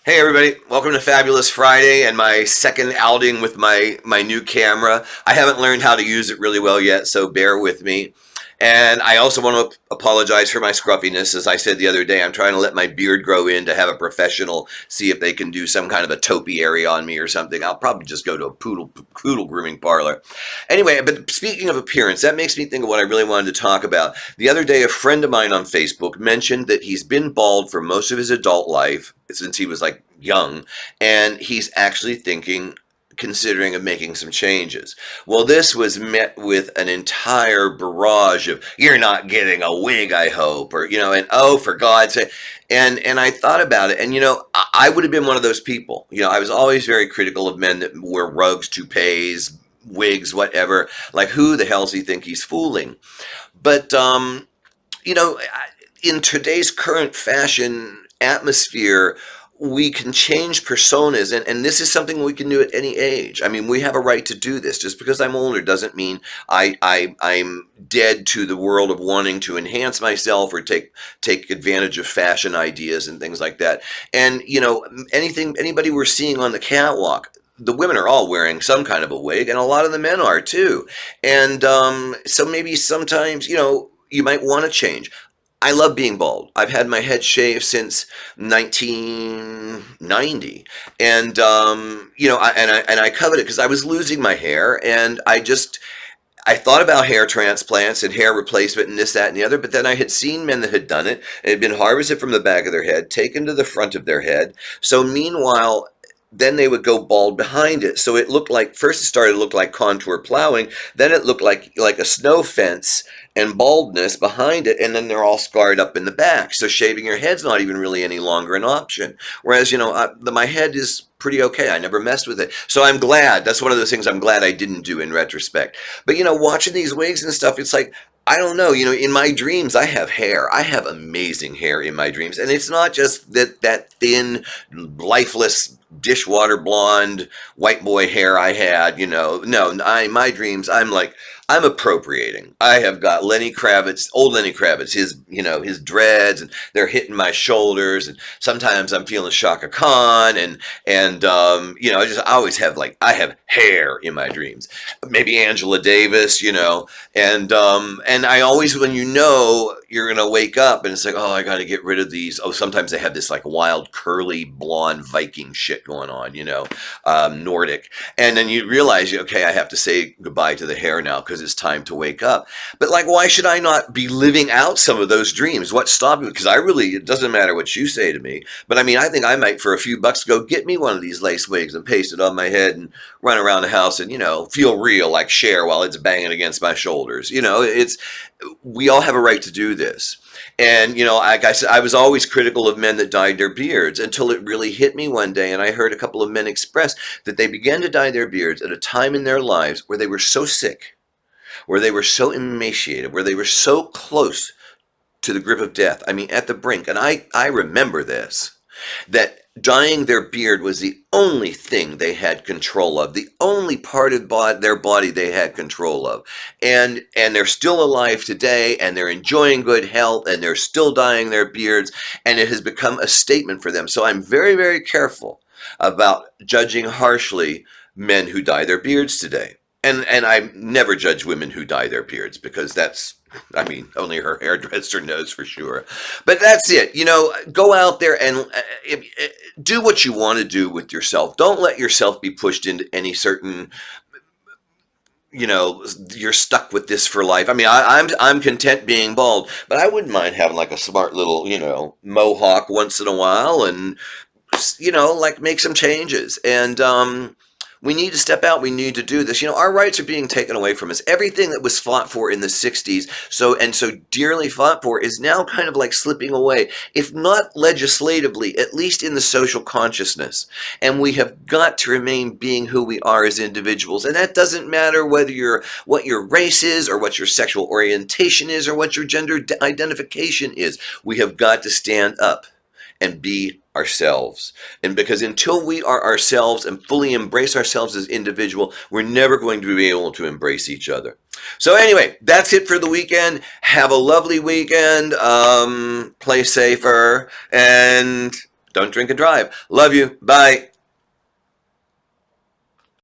Hey everybody, welcome to Fabulous Friday and my second outing with my new camera. I haven't learned how to use it really well yet, so bear with me. And I also want to apologize for my scruffiness. As I said the other day, I'm trying to let my beard grow in to have a professional see if they can do some kind of a topiary on me or something. I'll probably just go to a poodle grooming parlor. Anyway, but speaking of appearance, that makes me think of what I really wanted to talk about. The other day, a friend of mine on Facebook mentioned that he's been bald for most of his adult life, since he was like young, and he's actually considering of making some changes. Well, this was met with an entire barrage of "You're not getting a wig, I hope," or and "Oh, for God's sake." And I thought about it, and I would have been one of those people. I was always very critical of men that wear rugs, toupees, wigs, whatever. Like, who the hell's he think he's fooling? But you know, in today's current fashion atmosphere, we can change personas, and this is something we can do at any age. I mean, we have a right to do this. Just because I'm older doesn't mean I'm dead to the world of wanting to enhance myself or take advantage of fashion ideas and things like that. And anybody we're seeing on the catwalk, the women are all wearing some kind of a wig, and a lot of the men are too. And so maybe sometimes you might want to change. I love being bald. I've had my head shaved since 1990, and I covet it because I was losing my hair, and I thought about hair transplants and hair replacement and this, that, and the other, but then I had seen men that had done it. It had been harvested from the back of their head, taken to the front of their head. So meanwhile, then they would go bald behind it. So it looked like, first it started to look like contour plowing, then it looked like a snow fence and baldness behind it, and then they're all scarred up in the back. So shaving your head's not even really any longer an option. Whereas, my head is pretty okay. I never messed with it. So I'm glad. That's one of those things I'm glad I didn't do in retrospect. But, watching these wigs and stuff, it's like, I don't know, in my dreams, I have hair. I have amazing hair in my dreams. And it's not just that thin, lifeless, dishwater blonde, white boy hair I had, No, my dreams, I'm appropriating. I have got Lenny Kravitz, old Lenny Kravitz, his dreads, and they're hitting my shoulders, and sometimes I'm feeling Shaka Khan, and I always have I have hair in my dreams. Maybe Angela Davis, and I always, when you're gonna wake up, and it's like, oh, I got to get rid of these. Oh, sometimes they have this like wild curly blonde Viking shit going on, Nordic, and then you realize, okay, I have to say goodbye to the hair now because it's time to wake up. But why should I not be living out some of those dreams? What's stopping me? Because it doesn't matter what you say to me, but I mean, I think I might, for a few bucks, go get me one of these lace wigs and paste it on my head and run around the house and, feel real like Cher while it's banging against my shoulders. We all have a right to do this. And, like I said, I was always critical of men that dyed their beards until it really hit me one day. And I heard a couple of men express that they began to dye their beards at a time in their lives where they were so sick, where they were so emaciated, where they were so close to the grip of death. I mean, at the brink. And I remember this, that dyeing their beard was the only thing they had control of, the only part of their body they had control of. And they're still alive today, and they're enjoying good health, and they're still dyeing their beards, and it has become a statement for them. So I'm very, very careful about judging harshly men who dye their beards today. And I never judge women who dye their beards, because only her hairdresser knows for sure. But that's it. Go out there and do what you want to do with yourself. Don't let yourself be pushed into any certain, you're stuck with this for life. I mean, I'm content being bald, but I wouldn't mind having like a smart little, mohawk once in a while, and make some changes. And we need to step out. We need to do this. Our rights are being taken away from us. Everything that was fought for in the 60s, so dearly fought for, is now kind of like slipping away, if not legislatively, at least in the social consciousness. And we have got to remain being who we are as individuals. And that doesn't matter what your race is, or what your sexual orientation is, or what your gender identification is. We have got to stand up and be ourselves. And because until we are ourselves and fully embrace ourselves as individual, we're never going to be able to embrace each other. So anyway, that's it for the weekend. Have a lovely weekend. Play safer, and Don't drink and drive. Love you. Bye.